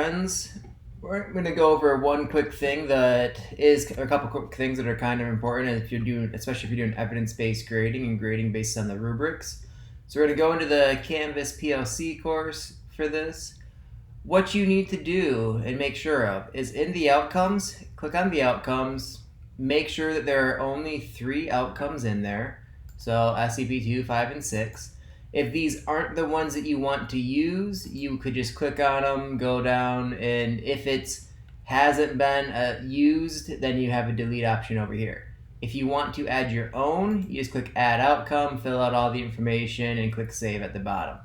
Friends, we're going to go over one quick thing that is a couple quick things that are kind of important if you're doing, especially if you're doing evidence-based grading and grading based on the rubrics. So we're going to go into the Canvas PLC course for this. What you need to do and make sure of is in the outcomes, click on the outcomes, make sure that there are only 3 outcomes in there. So SCP-2, 5, and 6. If these aren't the ones that you want to use, you could just click on them, go down, and if it hasn't been used, then you have a delete option over here. If you want to add your own, you just click Add Outcome, fill out all the information, and click Save at the bottom.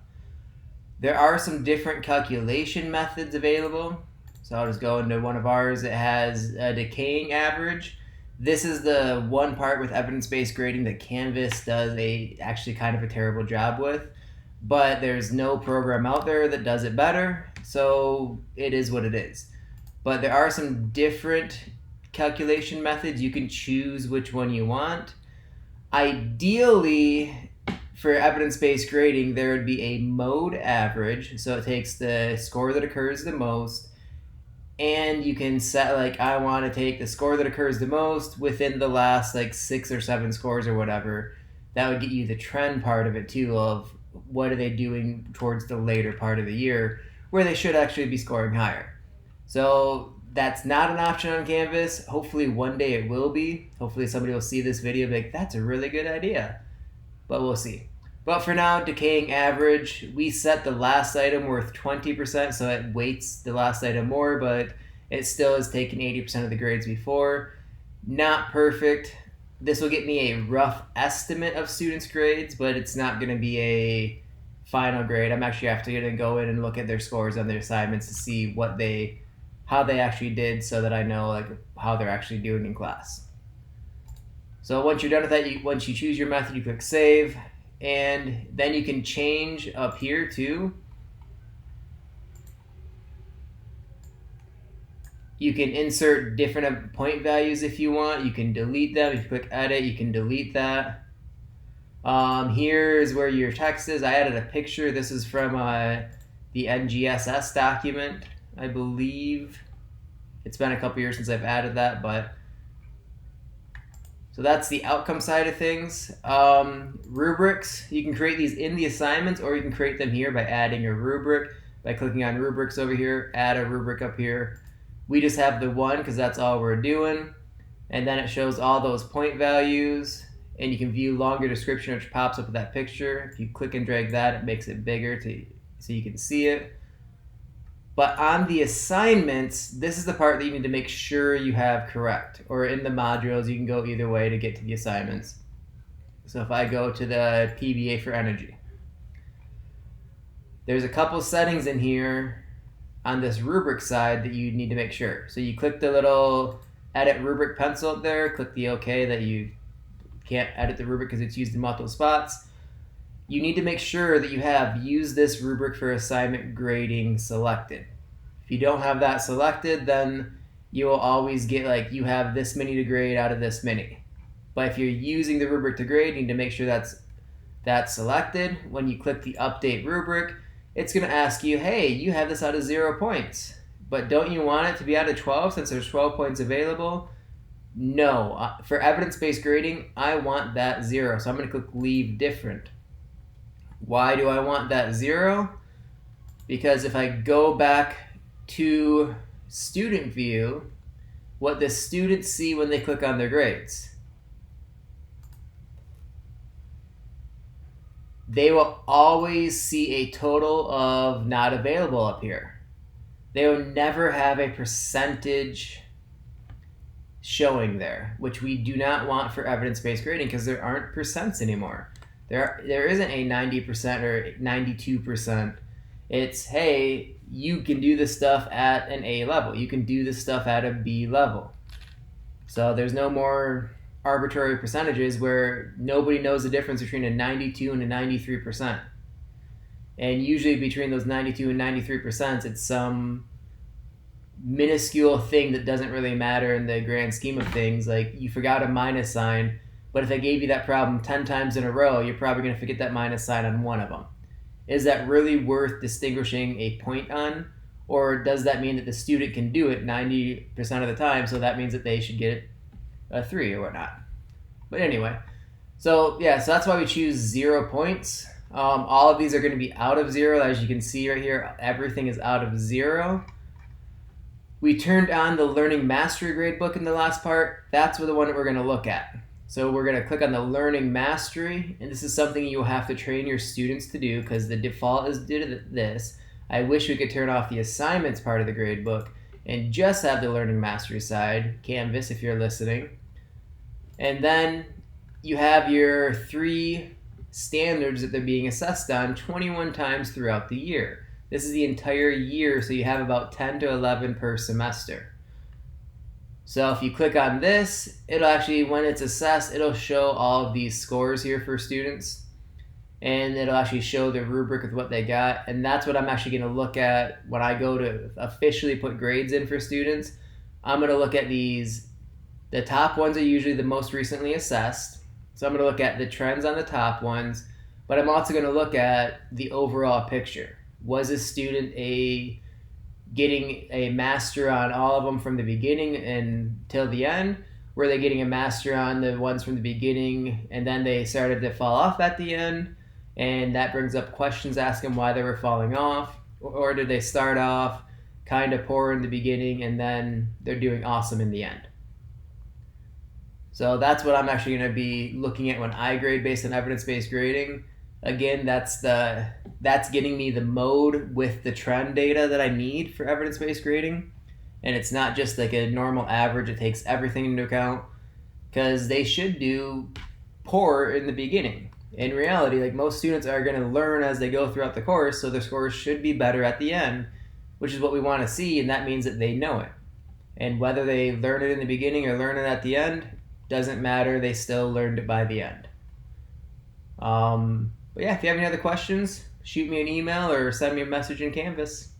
There are some different calculation methods available. So I'll just go into one of ours that has a decaying average. This is the one part with evidence-based grading that Canvas does actually kind of a terrible job with, but there's no program out there that does it better, so it is what it is. But there are some different calculation methods. You can choose which one you want. Ideally, for evidence-based grading, there would be a mode average, so it takes the score that occurs the most, and you can set like, I want to take the score that occurs the most within the last like 6 or 7 scores or whatever. That would get you the trend part of it too, of what are they doing towards the later part of the year where they should actually be scoring higher. So that's not an option on Canvas. Hopefully one day it will be. Hopefully somebody will see this video and be like, that's a really good idea. But we'll see. But for now, decaying average, we set the last item worth 20%, so it weights the last item more, but it still is taking 80% of the grades before. Not perfect. This will get me a rough estimate of students' grades, but it's not going to be a final grade. I'm actually going to go in and look at their scores on their assignments to see how they actually did, so that I know like how they're actually doing in class. So once you're done with that, once you choose your method, you click Save. And then you can change up here too. You can insert different point values if you want. You can delete them. If you click Edit, you can delete that. Here's where your text is. I added a picture. This is from the NGSS document, I believe. It's been a couple years since I've added that, but so that's the outcome side of things. Rubrics, you can create these in the assignments, or you can create them here by adding a rubric, by clicking on rubrics over here, add a rubric up here. We just have the one because that's all we're doing. And then it shows all those point values, and you can view longer description, which pops up with that picture. If you click and drag that, it makes it bigger so you can see it. But on the assignments, this is the part that you need to make sure you have correct. Or in the modules, you can go either way to get to the assignments. So if I go to the PBA for energy, there's a couple settings in here on this rubric side that you need to make sure. So you click the little edit rubric pencil up there, click the OK that you can't edit the rubric because it's used in multiple spots. You need to make sure that you have use this rubric for assignment grading selected. If you don't have that selected, then you will always get like, you have this many to grade out of this many. But if you're using the rubric to grade, you need to make sure that's selected. When you click the update rubric, it's going to ask you, hey, you have this out of 0 points. But don't you want it to be out of 12 since there's 12 points available? No. For evidence-based grading, I want that 0. So I'm going to click leave different. Why do I want that 0? Because if I go back to student view, what the students see when they click on their grades, they will always see a total of not available up here. They will never have a percentage showing there, which we do not want for evidence-based grading because there aren't percents anymore. There isn't a 90% or 92%. It's, hey, you can do this stuff at an A level. You can do this stuff at a B level. So there's no more arbitrary percentages where nobody knows the difference between a 92 and a 93%. And usually between those 92 and 93%, it's some minuscule thing that doesn't really matter in the grand scheme of things. Like you forgot a minus sign, but if I gave you that problem 10 times in a row, you're probably going to forget that minus sign on one of them. Is that really worth distinguishing a point on? Or does that mean that the student can do it 90% of the time, so that means that they should get a 3 or whatnot? But anyway, so yeah, so that's why we choose 0 points. All of these are going to be out of 0. As you can see right here, everything is out of 0. We turned on the Learning Mastery Gradebook in the last part. That's the one that we're going to look at. So we're going to click on the Learning Mastery, and this is something you'll have to train your students to do because the default is due to this. I wish we could turn off the assignments part of the gradebook and just have the Learning Mastery side, Canvas if you're listening. And then you have your 3 standards that they're being assessed on 21 times throughout the year. This is the entire year, so you have about 10 to 11 per semester. So if you click on this, it'll actually, when it's assessed, it'll show all of these scores here for students. And it'll actually show the rubric with what they got. And that's what I'm actually going to look at when I go to officially put grades in for students. I'm going to look at these. The top ones are usually the most recently assessed. So I'm going to look at the trends on the top ones. But I'm also going to look at the overall picture. Was a student getting a master on all of them from the beginning until the end? Were they getting a master on the ones from the beginning and then they started to fall off at the end? And that brings up questions asking why they were falling off. Or did they start off kind of poor in the beginning and then they're doing awesome in the end? So that's what I'm actually going to be looking at when I grade based on evidence-based grading. Again, that's getting me the mode with the trend data that I need for evidence-based grading. And it's not just like a normal average. It takes everything into account because they should do poor in the beginning. In reality, like most students are going to learn as they go throughout the course, so their scores should be better at the end, which is what we want to see, and that means that they know it. And whether they learn it in the beginning or learn it at the end, doesn't matter. They still learned it by the end. But yeah, if you have any other questions, shoot me an email or send me a message in Canvas.